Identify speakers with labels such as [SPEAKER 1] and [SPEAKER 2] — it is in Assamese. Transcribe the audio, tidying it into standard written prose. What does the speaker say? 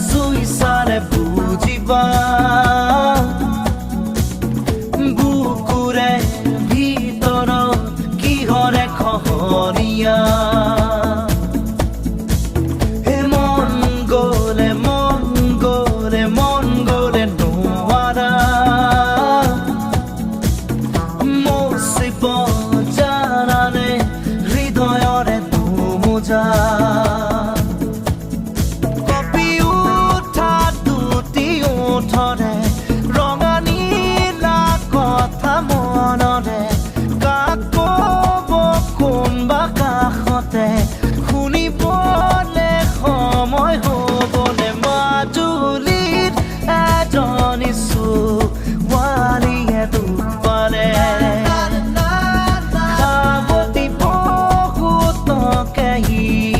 [SPEAKER 1] সুইসালে বুঝিবা বুকুৰে ভিতৰত কিহৰে খহনীয়া মন গলে নোৱাৰা মচিব জানানে হৃদয়ৰে তোমোজা